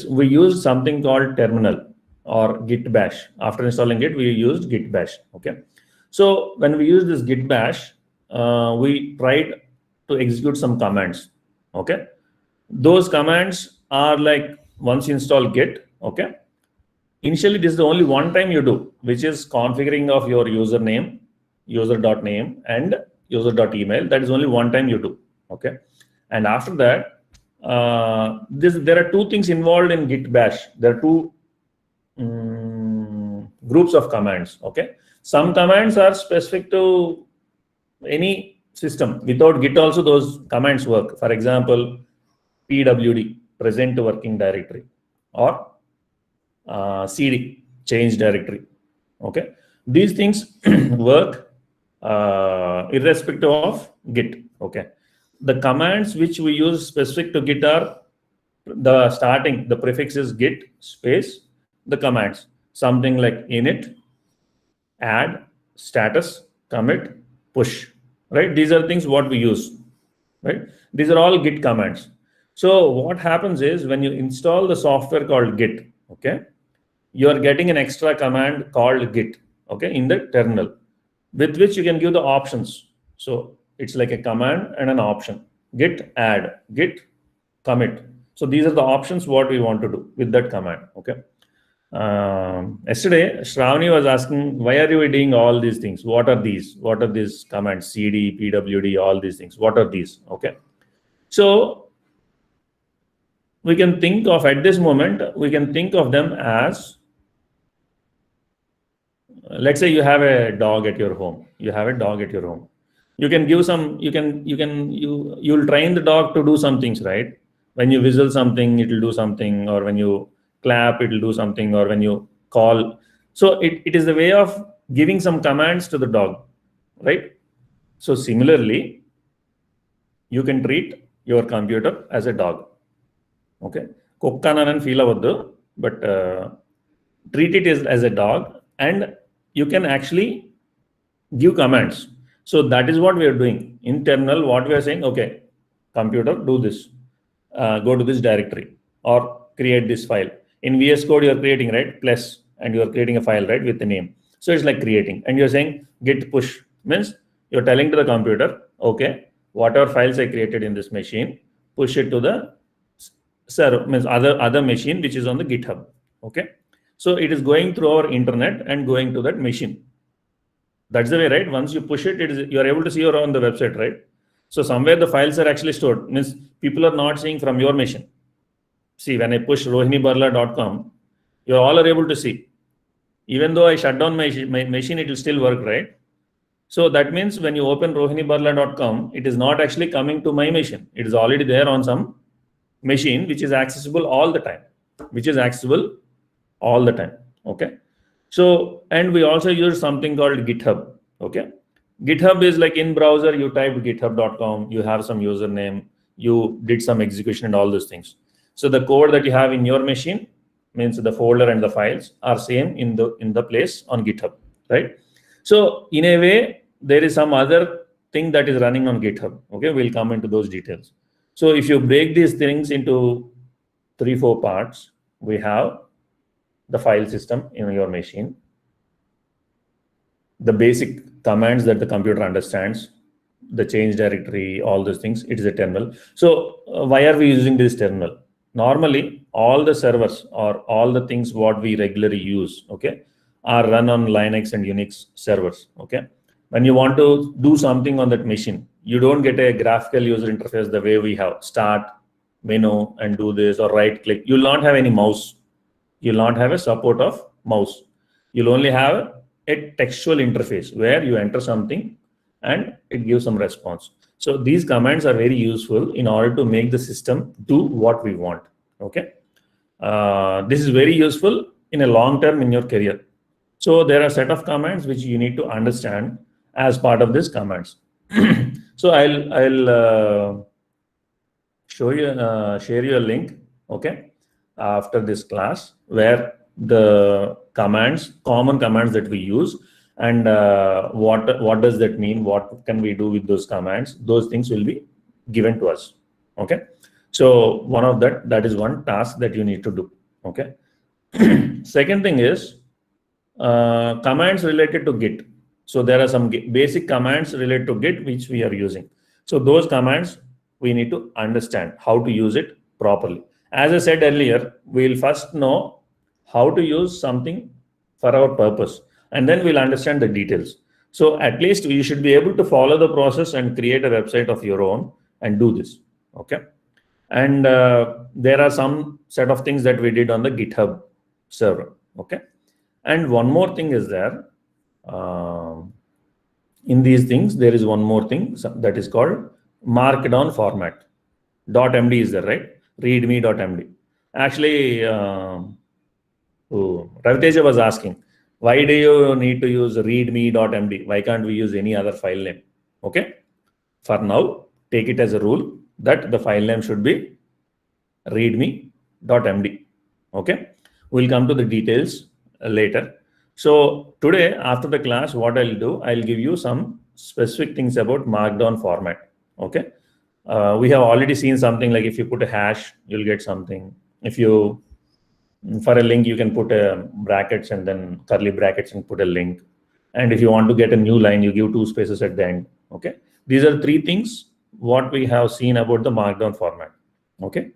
is we use something called terminal or git bash. After installing Git, we used git bash. Okay. So when we use this git bash, we tried to execute some commands. Okay. Those commands are like once you install Git, okay. Initially, this is the only one time you do, which is configuring of your username, user.name and user.email. That is only one time you do. Okay. And after that, there are two things involved in git bash. There are two groups of commands. Okay. Some commands are specific to any system. Without Git also those commands work. For example, pwd, present working directory, or cd, change directory. Okay. These things work irrespective of Git. Okay. The commands which we use specific to Git are the starting, the prefix is git space, the commands, something like init, add, status, commit, push, right? These are things what we use, right? These are all Git commands. So what happens is when you install the software called Git, okay, you are getting an extra command called Git, okay, in the terminal, with which you can give the options. So it's like a command and an option: git add, git commit. So these are the options what we want to do with that command. Okay. Yesterday, Shravani was asking, why are you doing all these things? What are these? What are these commands? CD, pwd, all these things. What are these? Okay. So we can think of, at this moment, we can think of them as, let's say you have a dog at your home. You have a dog at your home. You can give some, you'll train the dog to do some things, right? When you whistle something, it will do something, or when you clap, it will do something, or when you call. So it is the way of giving some commands to the dog, right? So similarly, you can treat your computer as a dog. Okay. Kokkananan feel avaddu, but treat it as a dog, and you can actually give commands. So that is what we are doing. In terminal, what we are saying, okay, computer, do this, go to this directory, or create this file. In VS Code, you are creating, right, plus, and you are creating a file, right, with the name. So it's like creating, and you're saying git push, means you're telling to the computer, okay, whatever files I created in this machine, push it to the server, means other machine which is on the GitHub. Okay. So it is going through our internet and going to that machine. That's the way, right? Once you push it, you are able to see you're on the website, right? So somewhere the files are actually stored. Means people are not seeing from your machine. See, when I push rohinibarla.com, you all are able to see. Even though I shut down my machine, it will still work, right? So that means when you open rohinibarla.com, it is not actually coming to my machine. It is already there on some machine which is accessible all the time. Okay. So, and we also use something called GitHub. Okay. GitHub is like in browser, you type github.com, you have some username, you did some execution and all those things. So the code that you have in your machine, means the folder and the files are same in the place on GitHub, right? So in a way, there is some other thing that is running on GitHub. Okay. We'll come into those details. So if you break these things into 3-4 parts, we have the file system in your machine, the basic commands that the computer understands, the change directory, all those things. It is a terminal. So why are we using this terminal? Normally, all the servers or all the things what we regularly use, okay, are run on Linux and Unix servers. Okay. When you want to do something on that machine, you don't get a graphical user interface the way we have, start, menu, and do this, or right click. You'll not have any mouse. You'll not have a support of mouse. You'll only have a textual interface where you enter something and it gives some response. So these commands are very useful in order to make the system do what we want. Okay. This is very useful in a long term in your career. So there are a set of commands which you need to understand as part of these commands. So I'll share you a link, okay, after this class, where the commands, common commands that we use, and what does that mean, what can we do with those commands, those things will be given to us. Okay. So one of that is one task that you need to do. Okay. Second thing is commands related to Git. So there are some basic commands related to Git which we are using. So those commands we need to understand how to use it properly. As I said earlier, we'll first know how to use something for our purpose, and then we'll understand the details. So at least you should be able to follow the process and create a website of your own and do this. Okay. And there are some set of things that we did on the GitHub server. Okay. And one more thing is there. In these things, there is one more thing that is called markdown format. .md is there, right? Readme.md. Actually, Raviteja was asking, why do you need to use readme.md? Why can't we use any other file name? Okay. For now, take it as a rule that the file name should be readme.md. Okay. We'll come to the details later. So today, after the class, what I'll do, I'll give you some specific things about markdown format. Okay. We have already seen something like if you put a hash, you'll get something. If you, for a link, you can put a brackets and then curly brackets and put a link. And if you want to get a new line, you give 2 spaces at the end. Okay. These are 3 things what we have seen about the markdown format. Okay.